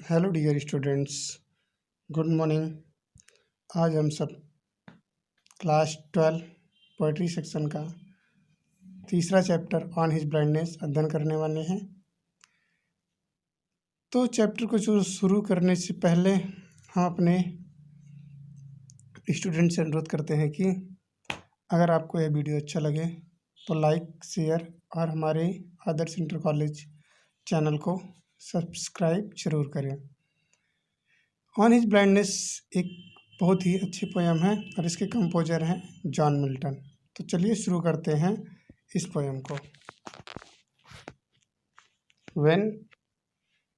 Hello dear students, good morning. आज हम सब क्लास 12 पोइट्री सेक्शन का तीसरा चैप्टर ऑन हिज ब्लाइंडनेस अध्ययन करने वाले हैं। तो चैप्टर को जो शुरू करने से पहले हम अपने स्टूडेंट से अनुरोध करते हैं कि अगर आपको यह वीडियो अच्छा लगे तो लाइक, शेयर और हमारे आदर्श इंटर कॉलेज चैनल को सब्सक्राइब जरूर करें। ऑन हिज ब्लाइंडनेस एक बहुत ही अच्छी पोयम है और इसके कंपोजर हैं जॉन मिल्टन। तो चलिए शुरू करते हैं इस पोयम को। When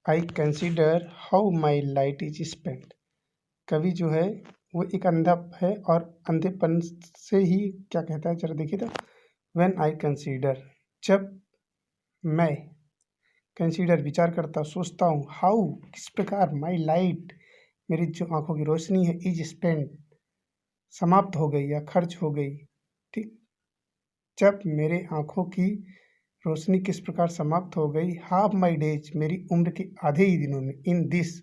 I consider how my light is spent. कवि जो है वो एक अंधा है और अंधेपन से ही क्या कहता है, जरा देखिए तो। व्हेन आई कंसीडर, जब मैं, कंसीडर विचार करता, सोचता हूँ, हाउ किस प्रकार, माई लाइट मेरी जो आंखों की रोशनी है, इज स्पेंट समाप्त हो गई या खर्च हो गई। ठीक, जब मेरे आंखों की रोशनी किस प्रकार समाप्त हो गई। हाफ माई डेज, मेरी उम्र के आधे ही दिनों में, इन दिस,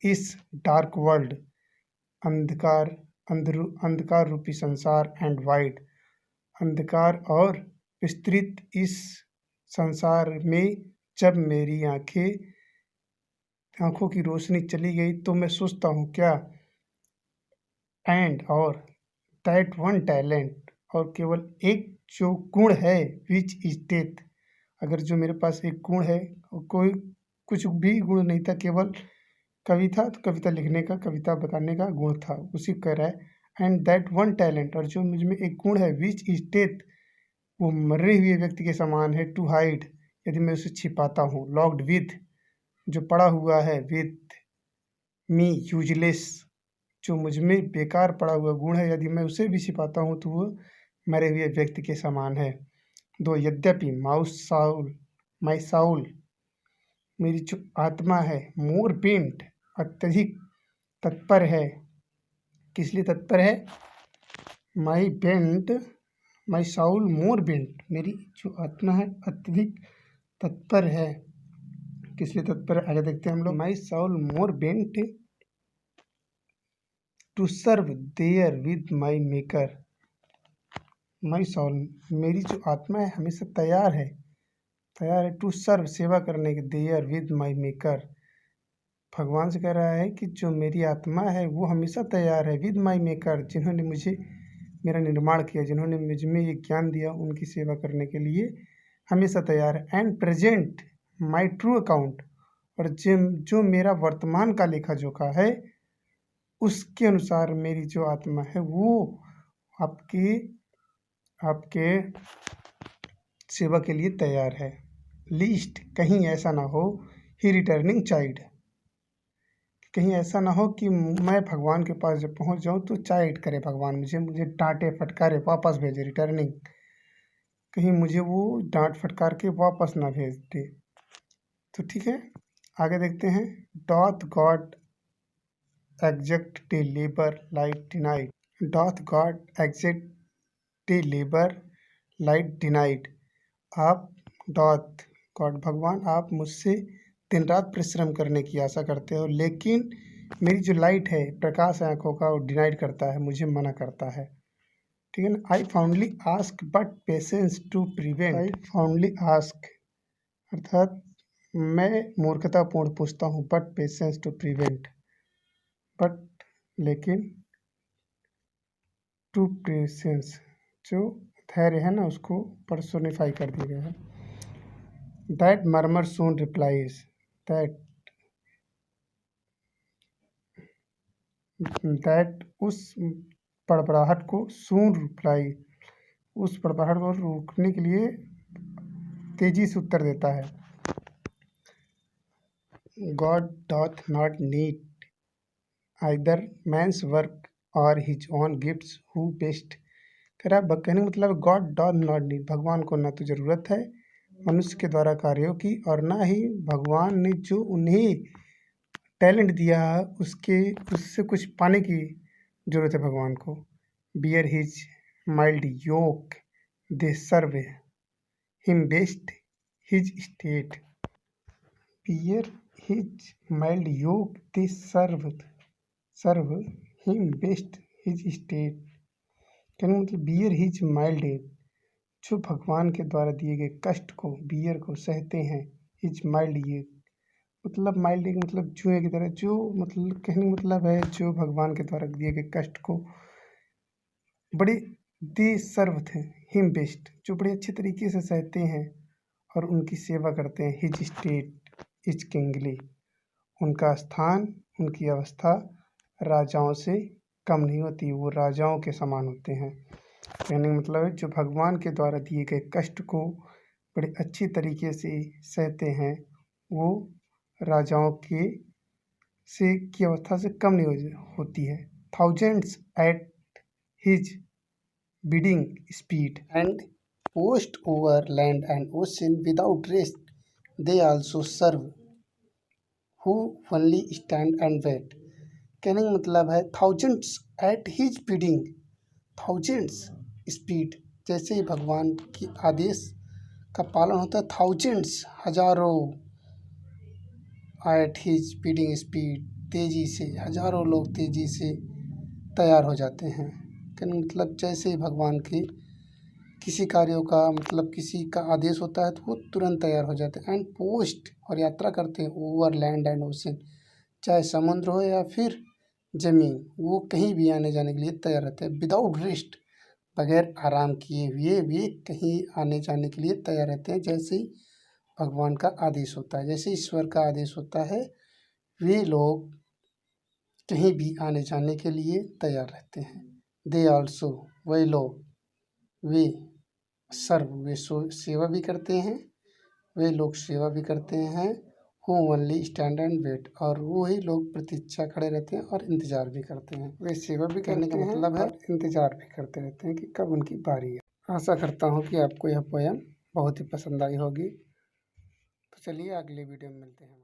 इस डार्क वर्ल्ड, अंधकार अंधकार रूपी संसार, एंड वाइड, अंधकार और विस्तृत इस संसार में, जब मेरी आंखों की रोशनी चली गई तो मैं सोचता हूँ क्या, एंड और, दैट वन टैलेंट, और केवल एक जो गुण है, विच इज डेथ, अगर जो मेरे पास एक गुण है, और कोई कुछ भी गुण नहीं था, केवल कवि था, तो कविता लिखने का, कविता बताने का गुण था, उसी कह रहा है। एंड दैट वन टैलेंट, और जो मुझ में एक गुण है, विच इज डेथ, वो मरे हुए व्यक्ति के समान है। टू हाइड, यदि मैं उसे छिपाता हूँ। लॉक्ड विथ, जो पड़ा हुआ है। विथ मी, यूजलेस, जो मुझ में बेकार पड़ा हुआ गुण है, यदि मैं उसे भी छिपाता हूँ तो वो मरे हुए व्यक्ति के समान है। दो यद्यपि, माई साउल, मेरी जो आत्मा है, मोर बेंट, अत्यधिक तत्पर है। किस लिए तत्पर है? माई बेंट, माई साउल मोर बेंट, मेरी जो आत्मा है अत्यधिक तत्पर है। किस लिए तत्पर है, आगे देखते हैं हम लोग। My soul more bent to serve therewith my maker. My soul, मेरी जो आत्मा है हमेशा तैयार है टू सर्व, सेवा करने के, देयर विद माई मेकर, भगवान से कह रहा है कि जो मेरी आत्मा है वो हमेशा तैयार है, विद माई मेकर, जिन्होंने मुझे मेरा निर्माण किया, जिन्होंने मुझ में ये ज्ञान दिया, उनकी सेवा करने के लिए हमेशा तैयार है। And present my true account, और जो मेरा वर्तमान का लेखा जोखा है, उसके अनुसार मेरी जो आत्मा है वो आपके सेवा के लिए तैयार है। लीस्ट, कहीं ऐसा ना हो, ही रिटर्निंग चाइल्ड, कहीं ऐसा ना हो कि मैं भगवान के पास जब पहुंच जाऊं तो चाइल्ड करे भगवान, मुझे डांटे फटकारे वापस भेजे, रिटर्निंग, कहीं मुझे वो डांट फटकार के वापस ना भेज दे। तो ठीक है, आगे देखते हैं। Doth God exact day labour light denied, doth God exact day labour light denied, आप, डॉथ गॉड भगवान, आप मुझसे दिन रात परिश्रम करने की आशा करते हो, लेकिन मेरी जो लाइट है, प्रकाश है आंखों का, वो डिनाइड करता है, मुझे मना करता है। ठीक है ना। I fondly ask but patience to prevent, I fondly ask अर्थात मैं मूर्खतापूर्ण पूछता हूँ, but patience to prevent, but लेकिन, टू पेशेंस, जो धैर्य है ना उसको पर्सोनिफाई कर दिया गया है। That murmur soon replies, that उस बड़बड़ाहट को, सून रिप्लाई, उस बड़बड़ाहट को रोकने के लिए तेजी से उत्तर देता है। God doth not need either man's work or his own gifts, who best, कह रहा है, कहने का मतलब गॉड डॉथ नॉट नीड, भगवान को ना तो जरूरत है मनुष्य के द्वारा कार्यों की, और ना ही भगवान ने जो उन्हें टैलेंट दिया है उससे कुछ पाने की जरूरत है भगवान को। Bear his mild yoke, they serve him best his state, bear his mild yoke they serve him best his state। कहने का मतलब बियर हिज माइल्ड एज, जो भगवान के द्वारा दिए गए कष्ट को बियर को सहते हैं। हिज माइल्ड ये मतलब माइल्ड एक मतलब जुए की तरह, जो मतलब कहने का मतलब है जो भगवान के द्वारा दिए गए कष्ट को बड़े दे सर्व थे हिम बेस्ट, जो बड़े अच्छे तरीके से सहते हैं और उनकी सेवा करते हैं। हिज स्टेट इज किंगली, उनका स्थान उनकी अवस्था राजाओं से कम नहीं होती, वो राजाओं के समान होते हैं। कहने का मतलब है जो भगवान के द्वारा दिए गए कष्ट को बड़े अच्छी तरीके से सहते हैं, वो राजाओं के से की अवस्था से कम नहीं होती है। Thousands at his bidding speed and post over land and ocean without rest, they also serve who only stand and wait। कहने का मतलब है thousands at his bidding, thousands speed, जैसे ही भगवान की आदेश का पालन होता है, थाउजेंड्स हजारों, एट हिज bidding स्पीड तेजी से, हजारों लोग तेजी से तैयार हो जाते हैं। कहने मतलब जैसे ही भगवान के किसी कार्यों का मतलब किसी का आदेश होता है तो वो तुरंत तैयार हो जाते हैं। एंड पोस्ट और यात्रा करते हैं ओवर लैंड एंड ओशन, चाहे समुद्र हो या फिर जमीन, वो कहीं भी आने जाने के लिए तैयार रहते हैं। विदाउट रेस्ट, बगैर आराम किए हुए वे कहीं आने जाने के लिए तैयार रहते हैं। जैसे ही भगवान का आदेश होता है, जैसे ईश्वर का आदेश होता है, वे लोग कहीं भी आने जाने के लिए तैयार रहते हैं। दे आल्सो, वही लोग वे सर्व, वे सेवा भी करते हैं, वे लोग सेवा भी करते हैं। Who only stand and wait, और वही लोग प्रतीक्षा खड़े रहते हैं और इंतजार भी करते हैं। वे सेवा भी करने का मतलब है इंतजार भी करते रहते हैं कि कब उनकी बारी है। आशा करता हूँ कि आपको यह पोयम बहुत ही पसंद आई होगी। तो चलिए अगले वीडियो में मिलते हैं।